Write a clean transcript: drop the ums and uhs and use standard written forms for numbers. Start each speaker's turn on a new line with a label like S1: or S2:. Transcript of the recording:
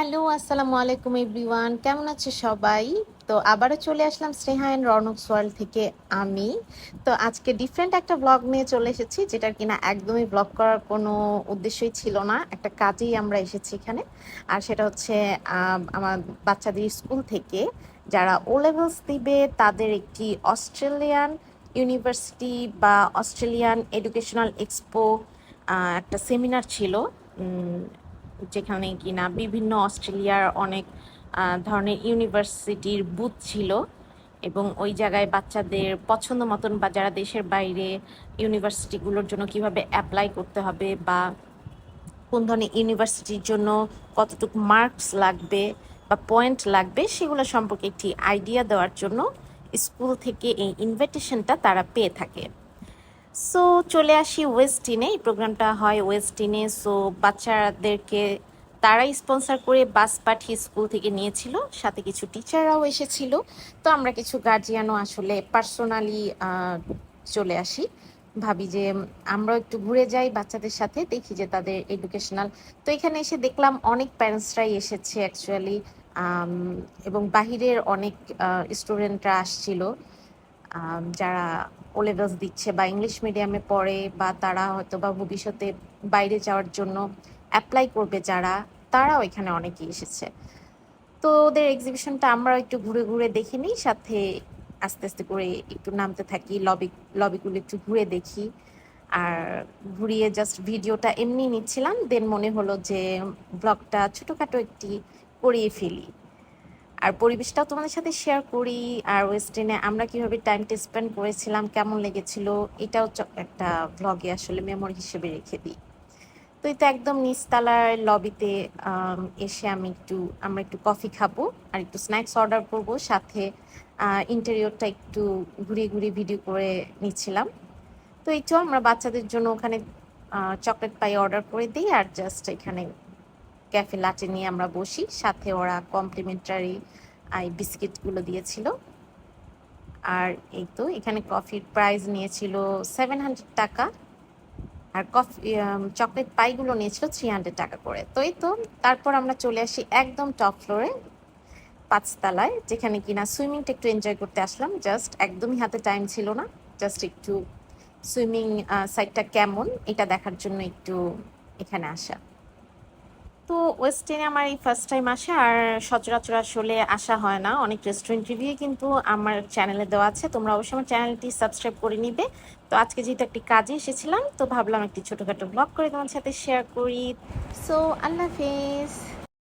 S1: Hello, আসসালামু আলাইকুম everyone. কেমন আছে সবাই? তো আবারও চলে আসলাম স্নেহা অ্যান্ড রনকস ওয়ার্ল্ড থেকে আমি। তো আজকে ডিফারেন্ট একটা ব্লগ নিয়ে চলে এসেছি, যেটার কিনা একদমই ব্লগ করার কোনো উদ্দেশ্যই ছিল না। একটা কাজেই আমরা এসেছি এখানে। আর সেটা হচ্ছে আমার বাচ্চাদের স্কুল থেকে যারা ও লেভেলস দিবে তাদের একটি অস্ট্রেলিয়ান ইউনিভার্সিটি বা অস্ট্রেলিয়ান এডুকেশনাল এক্সপো একটা সেমিনার ছিল। উম, যেখানে কিনা বিভিন্ন অস্ট্রেলিয়ার অনেক ধরনের ইউনিভার্সিটির বুথ ছিল এবং ওই জায়গায় বাচ্চাদের পছন্দ মতন বা যারা দেশের বাইরে ইউনিভার্সিটিগুলোর জন্য কিভাবে অ্যাপ্লাই করতে হবে বা কোন ধরনের ইউনিভার্সিটির জন্য কতটুকু মার্কস লাগবে বা পয়েন্ট লাগবে সেগুলো সম্পর্কে একটি আইডিয়া দেওয়ার জন্য স্কুল থেকে এই ইনভিটেশনটা তারা পেয়ে থাকে। সো চলে আসি ওয়েস্টিনে। এই প্রোগ্রামটা হয় ওয়েস্টিনে। সো বাচ্চাদেরকে তারাই স্পন্সর করে বাস পাঠিয়ে স্কুল থেকে নিয়েছিল, সাথে কিছু টিচাররাও এসেছিল। তো আমরা কিছু গার্জিয়ানও আসলে পার্সোনালি চলে আসি, ভাবি যে আমরাও একটু ঘুরে যাই বাচ্চাদের সাথে, দেখি যে তাদের এডুকেশনাল। তো এখানে এসে দেখলাম অনেক প্যারেন্টসরাই এসেছে অ্যাকচুয়ালি, এবং বাহিরের অনেক স্টুডেন্টরা আসছিল, যারা ও লেভেলস দিচ্ছে বা ইংলিশ মিডিয়ামে পড়ে বা তারা হয়তো বা ভবিষ্যতে বাইরে যাওয়ার জন্য অ্যাপ্লাই করবে যারা, তারাও এখানে অনেকেই এসেছে। তো ওদের এক্সিবিশনটা আমরা একটু ঘুরে ঘুরে দেখে নিই, সাথে আস্তে আস্তে করে একটু নামতে থাকি, লবিগুলো একটু ঘুরে দেখি। আর ঘুরিয়ে জাস্ট ভিডিওটা এমনি নিচ্ছিলাম, দেন মনে হলো যে ব্লগটা ছোটোখাটো একটি করিয়ে ফেলি আর পরিবেশটাও তোমাদের সাথে শেয়ার করি। আর ওয়েস্টিনে আমরা কিভাবে টাইমটা স্পেন্ড করেছিলাম, কেমন লেগেছিল, এটাও একটা ব্লগে আসলে মেমোরি হিসেবে রেখে দিই। তো এই তো একদম নিচতলার লবিতে এসে আমরা একটু কফি খাবো আর একটু স্ন্যাক্স অর্ডার করব, সাথে ইন্টেরিয়রটা একটু ঘুরিয়ে ঘুরিয়ে ভিডিও করে নিচ্ছিলাম। তো এই তো আমরা বাচ্চাদের জন্য ওখানে চকলেট পাই অর্ডার করে দিই আর জাস্ট এখানে ক্যাফে লাটে নিয়ে আমরা বসি, সাথে ওরা কমপ্লিমেন্টারি এই বিস্কিটগুলো দিয়েছিল। আর এই তো এখানে কফির প্রাইস নিয়েছিল 700 টাকা, আর কফি চকলেট পাইগুলো নিয়েছিল 300 টাকা করে। তো এই তো তারপর আমরা চলে আসি একদম টপ ফ্লোরে, 5 তলায়, যেখানে কিনা সুইমিংটা একটু এনজয় করতে আসলাম। জাস্ট একদমই হাতে টাইম ছিল না, জাস্ট একটু সুইমিং সাইডটা কেমন এটা দেখার জন্য একটু এখানে আসা। তো ওয়েস্টিনে আমার এই ফার্স্ট টাইম আসা, আর সচরাচর আসলে আসা হয় না। অনেক রেস্টুরেন্ট রিভিউ কিন্তু আমার চ্যানেলে দেওয়া আছে, তোমরা অবশ্যই আমার চ্যানেলটি সাবস্ক্রাইব করে নিবে। তো আজকে যেহেতু একটি কাজে এসেছিলাম, তো ভাবলাম একটি ছোটোখাটো ব্লগ করে তোমার সাথে শেয়ার করি। সো আল্লাহ হাফেজ।